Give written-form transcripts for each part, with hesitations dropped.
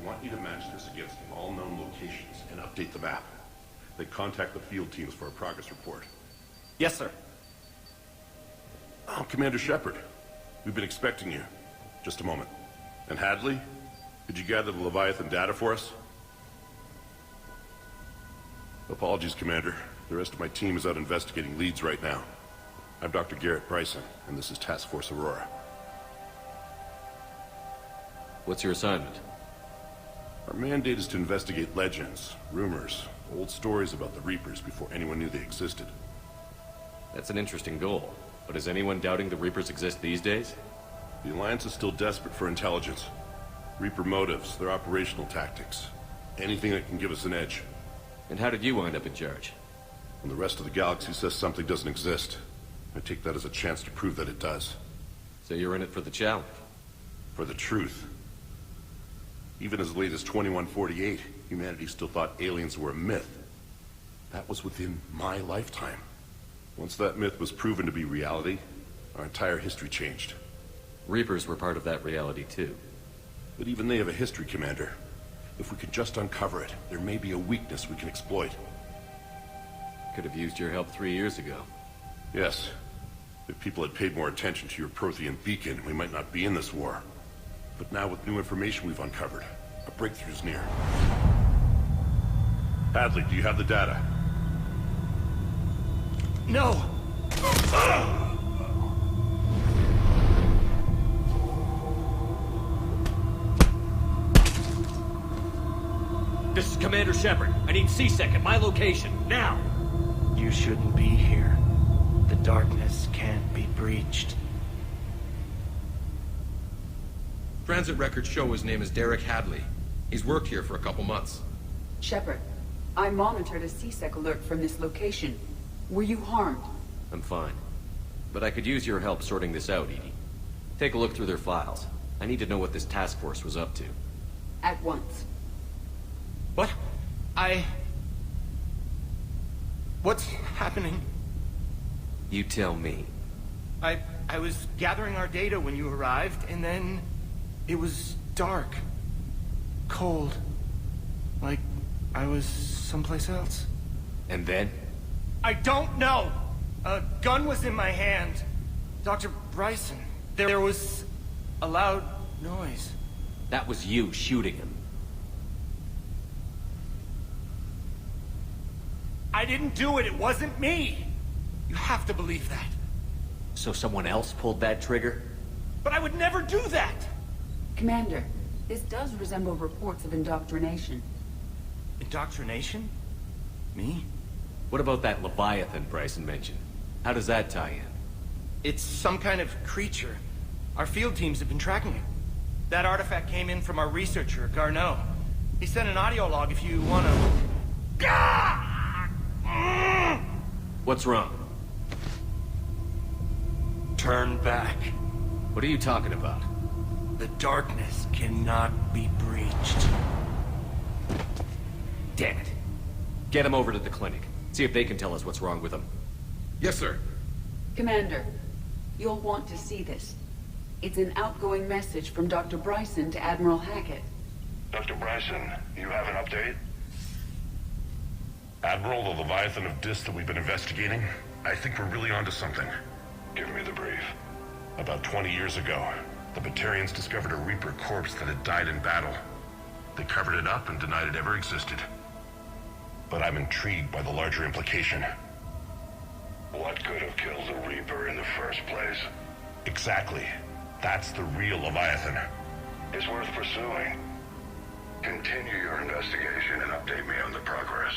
I want you to match this against all known locations and update the map. Then contact the field teams for a progress report. Yes, sir. Oh, Commander Shepard. We've been expecting you. Just a moment. And Hadley? Did you gather the Leviathan data for us? Apologies, Commander. The rest of my team is out investigating leads right now. I'm Dr. Brайson, and this is Task Force Aurora. What's your assignment? Our mandate is to investigate legends, rumors, old stories about the Reapers before anyone knew they existed. That's an interesting goal. But is anyone doubting the Reapers exist these days? The Alliance is still desperate for intelligence. Reaper motives, their operational tactics. Anything that can give us an edge. And how did you wind up in charge? When the rest of the galaxy says something doesn't exist, I take that as a chance to prove that it does. So you're in it for the challenge? For the truth. Even as late as 2148, humanity still thought aliens were a myth. That was within my lifetime. Once that myth was proven to be reality, our entire history changed. Reapers were part of that reality too. But even they have a history, Commander. If we could just uncover it, there may be a weakness we can exploit. Could have used your help 3 years ago. Yes. If people had paid more attention to your Prothean beacon, we might not be in this war. But now with new information we've uncovered, a breakthrough's near. Hadley, do you have the data? No! This is Commander Shepard. I need C-Sec at my location, now! You shouldn't be here. The darkness can't be breached. Transit records show his name is Derek Hadley. He's worked here for a couple months. Shepard, I monitored a C-Sec alert from this location. Were you harmed? I'm fine. But I could use your help sorting this out, Edie. Take a look through their files. I need to know what this task force was up to. At once. What? What's happening? You tell me. I was gathering our data when you arrived, and then it was dark. Cold. Like I was someplace else. And then? I don't know! A gun was in my hand. Dr. Brайson. There was a loud noise. That was you shooting him. I didn't do it. It wasn't me. You have to believe that. So someone else pulled that trigger? But I would never do that! Commander, this does resemble reports of indoctrination. Indoctrination? Me? What about that Leviathan Brайson mentioned? How does that tie in? It's some kind of creature. Our field teams have been tracking it. That artifact came in from our researcher, Garneau. He sent an audio log if you want to... What's wrong? Turn back. What are you talking about? The darkness cannot be breached. Damn it. Get him over to the clinic. See if they can tell us what's wrong with him. Yes, sir. Commander, you'll want to see this. It's an outgoing message from Dr. Brайson to Admiral Hackett. Dr. Brайson, you have an update? Admiral, the Leviathan of Dis that we've been investigating, I think we're really onto something. Give me the brief. About 20 years ago, the Batarians discovered a Reaper corpse that had died in battle. They covered it up and denied it ever existed. But I'm intrigued by the larger implication. What could have killed the Reaper in the first place? Exactly. That's the real Leviathan. It's worth pursuing. Continue your investigation and update me on the progress.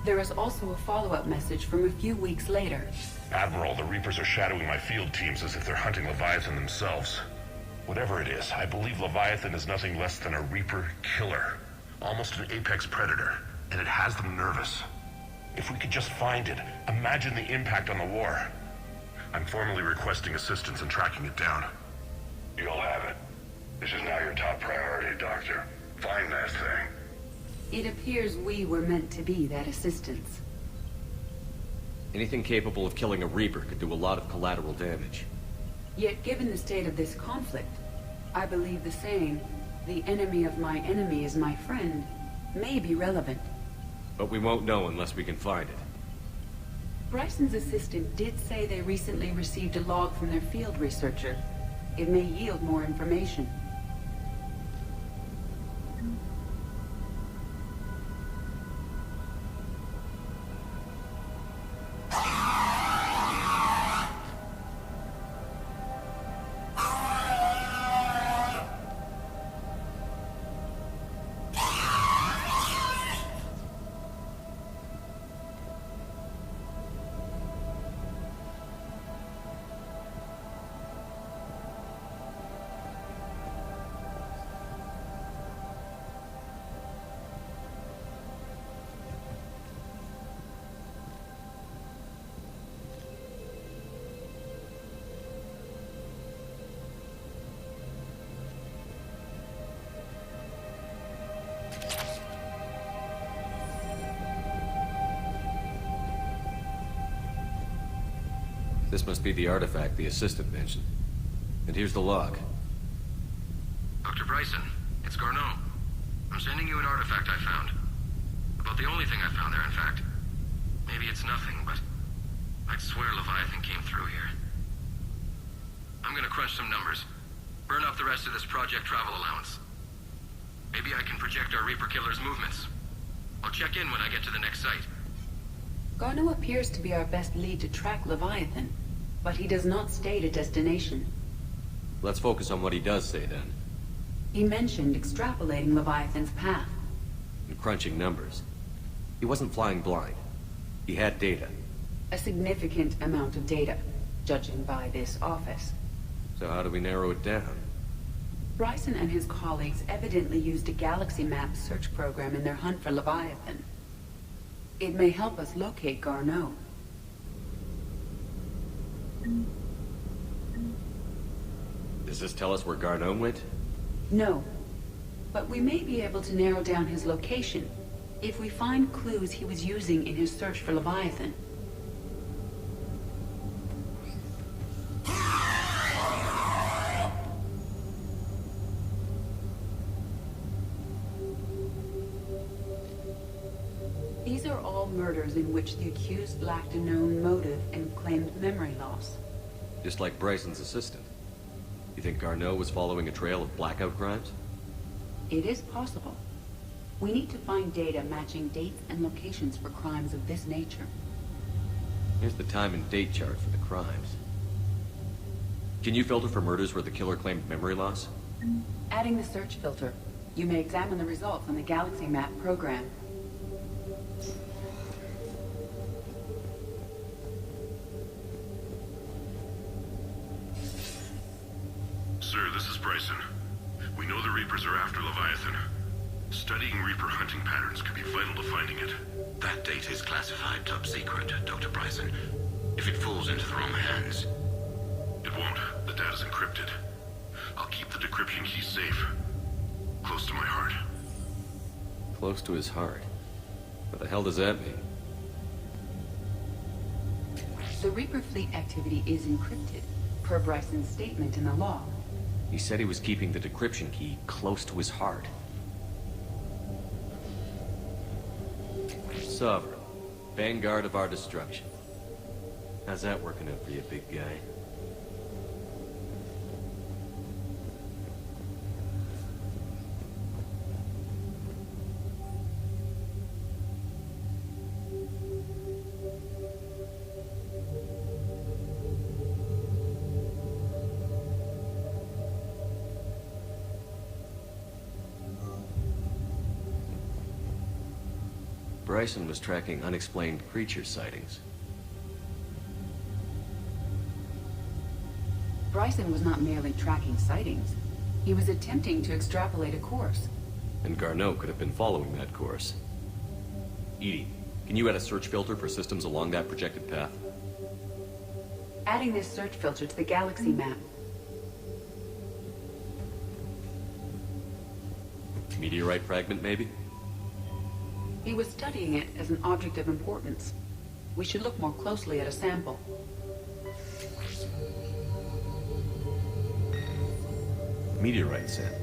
There is also a follow-up message from a few weeks later. Admiral, the Reapers are shadowing my field teams as if they're hunting Leviathan themselves. Whatever it is, I believe Leviathan is nothing less than a Reaper killer. Almost an apex predator, and it has them nervous. If we could just find it, imagine the impact on the war. I'm formally requesting assistance in tracking it down. You'll have it. This is now your top priority, Doctor. Find that thing. It appears we were meant to be that assistance. Anything capable of killing a Reaper could do a lot of collateral damage. Yet given the state of this conflict, I believe the saying, "The enemy of my enemy is my friend," may be relevant. But we won't know unless we can find it. Bryson's assistant did say they recently received a log from their field researcher. It may yield more information. This must be the artifact the assistant mentioned. And here's the log. Dr. Brayson, it's Garneau. I'm sending you an artifact I found. About the only thing I found there, in fact. Maybe it's nothing, but I'd swear Leviathan came through here. I'm gonna crunch some numbers. Burn up the rest of this Project Travel allowance. Maybe I can project our Reaper Killer's movements. I'll check in when I get to the next site. Garneau appears to be our best lead to track Leviathan, but he does not state a destination. Let's focus on what he does say, then. He mentioned extrapolating Leviathan's path. And crunching numbers. He wasn't flying blind. He had data. A significant amount of data, judging by this office. So how do we narrow it down? Brайson and his colleagues evidently used a galaxy map search program in their hunt for Leviathan. It may help us locate Garneau. Does this tell us where Garneau went? No. But we may be able to narrow down his location if we find clues he was using in his search for Leviathan. These are all murders in which the accused lacked a known motive and claimed memory loss. Just like Bryson's assistant. You think Garneau was following a trail of blackout crimes? It is possible. We need to find data matching dates and locations for crimes of this nature. Here's the time and date chart for the crimes. Can you filter for murders where the killer claimed memory loss? Adding the search filter, you may examine the results on the galaxy map program. Sir, this is Brayson. We know the Reapers are after Leviathan. Studying Reaper hunting patterns could be vital to finding it. That data is classified top secret, Dr. Brayson. If it falls into the wrong hands... It won't. The data's encrypted. I'll keep the decryption key safe. Close to my heart. Close to his heart. What the hell does that mean? The Reaper fleet activity is encrypted, per Bryson's statement in the log. He said he was keeping the decryption key close to his heart. Sovereign. Vanguard of our destruction. How's that working out for you, big guy? Brayson was tracking unexplained creature sightings. Brayson was not merely tracking sightings. He was attempting to extrapolate a course. And Garneau could have been following that course. Edie, can you add a search filter for systems along that projected path? Adding this search filter to the galaxy map. Meteorite fragment, maybe? He was studying it as an object of importance. We should look more closely at a sample. Meteorite sent.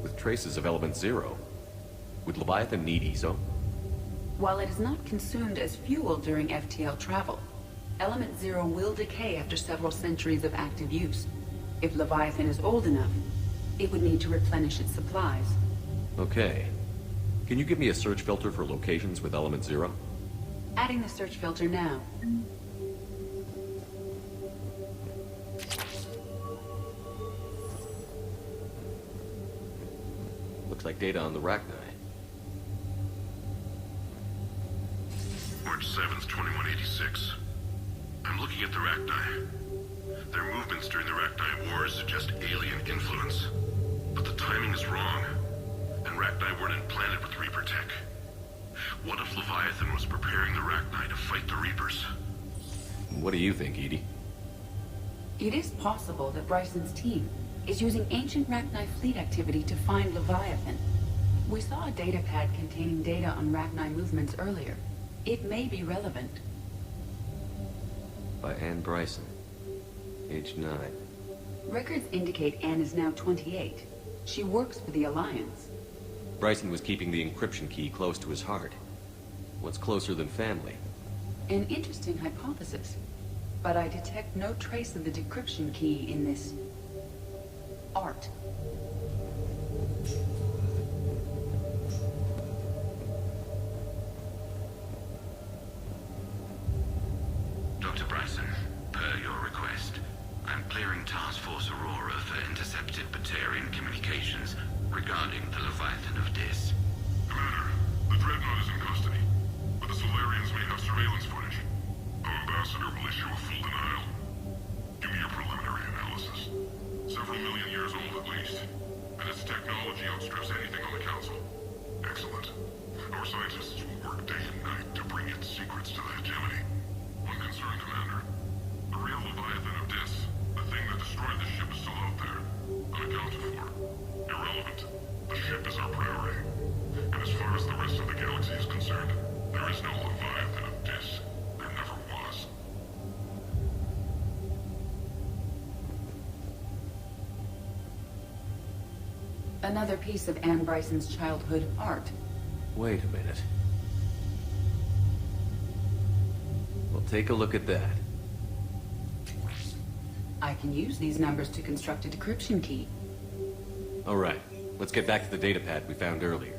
With traces of element 0. Would Leviathan need ESO? While it is not consumed as fuel during FTL travel, element 0 will decay after several centuries of active use. If Leviathan is old enough, it would need to replenish its supplies. Okay. Can you give me a search filter for locations with element 0? Adding the search filter now. Looks like data on the Rachni. March 7th, 2186. I'm looking at the Rachni. Their movements during the Rachni Wars suggest alien influence. But the timing is wrong. And Rachni weren't implanted with Reaper tech. What if Leviathan was preparing the Rachni to fight the Reapers? What do you think, Edie? It is possible that Bryson's team is using ancient Rachni fleet activity to find Leviathan. We saw a data pad containing data on Rachni movements earlier. It may be relevant. By Anne Brison. Age 9. Records indicate Anne is now 28. She works for the Alliance. Brison was keeping the encryption key close to his heart. What's closer than family? An interesting hypothesis. But I detect no trace of the decryption key in this art. Dr. Brайson, per your request, I'm clearing Task Force Aurora for intercepted Batarian communications regarding the Leviathan of Dis. Commander, the Dreadnought is in custody, but the Solarians may have surveillance footage. Our ambassador will issue a full denial. Give me your preliminary analysis. Several million years old at least, and its technology outstrips anything on the Council. Excellent. Our scientists will work day and night to bring its secrets to the hegemony. One concern, Commander. The real Leviathan of Dis, the thing that destroyed the ship, is still out there, unaccounted for. Irrelevant. The ship is our priority. And as far as the rest of the galaxy is concerned, there is no Leviathan of Dis. There never was. Another piece of Anne Bryson's childhood art. Wait a minute. Well, take a look at that. I can use these numbers to construct a decryption key. All right. Let's get back to the data pad we found earlier.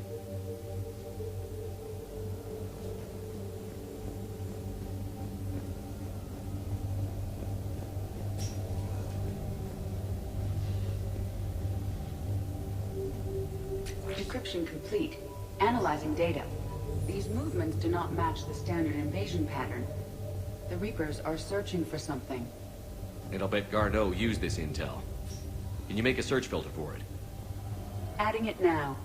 Decryption complete. Analyzing data. These movements do not match the standard invasion pattern. The Reapers are searching for something. And I'll bet Garneau used this intel. Can you make a search filter for it? Adding it now.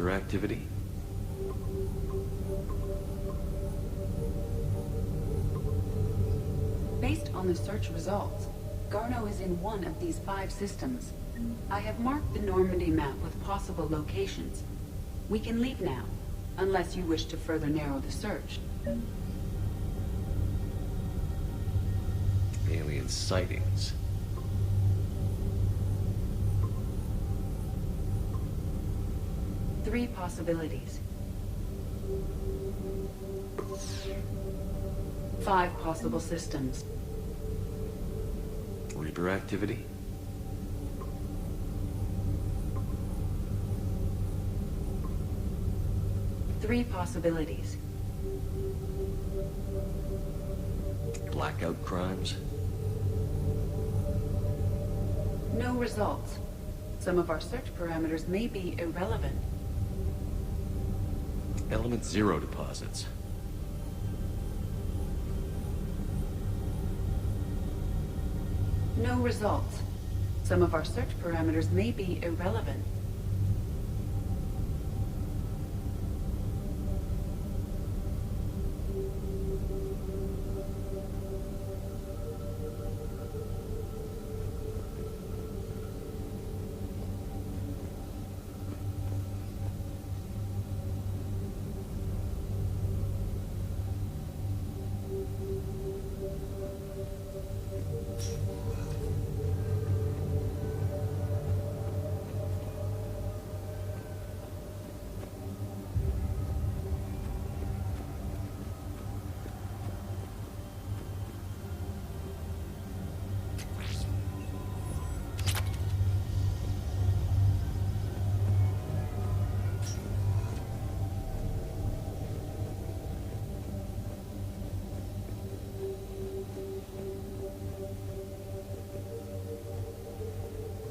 Activity. Based on the search results, Garneau is in one of these 5 systems. I have marked the Normandy map with possible locations. We can leave now, unless you wish to further narrow the search. Alien sightings. Three possibilities. 5 possible systems. Reaper activity. Three possibilities. Blackout crimes. No results. Some of our search parameters may be irrelevant. Element 0 deposits. No results. Some of our search parameters may be irrelevant.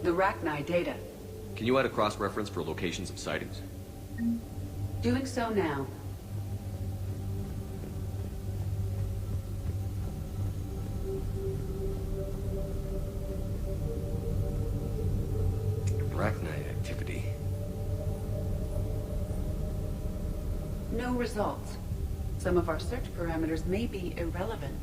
The Rachni data. Can you add a cross-reference for locations of sightings? Doing so now. Rachni activity. No results. Some of our search parameters may be irrelevant.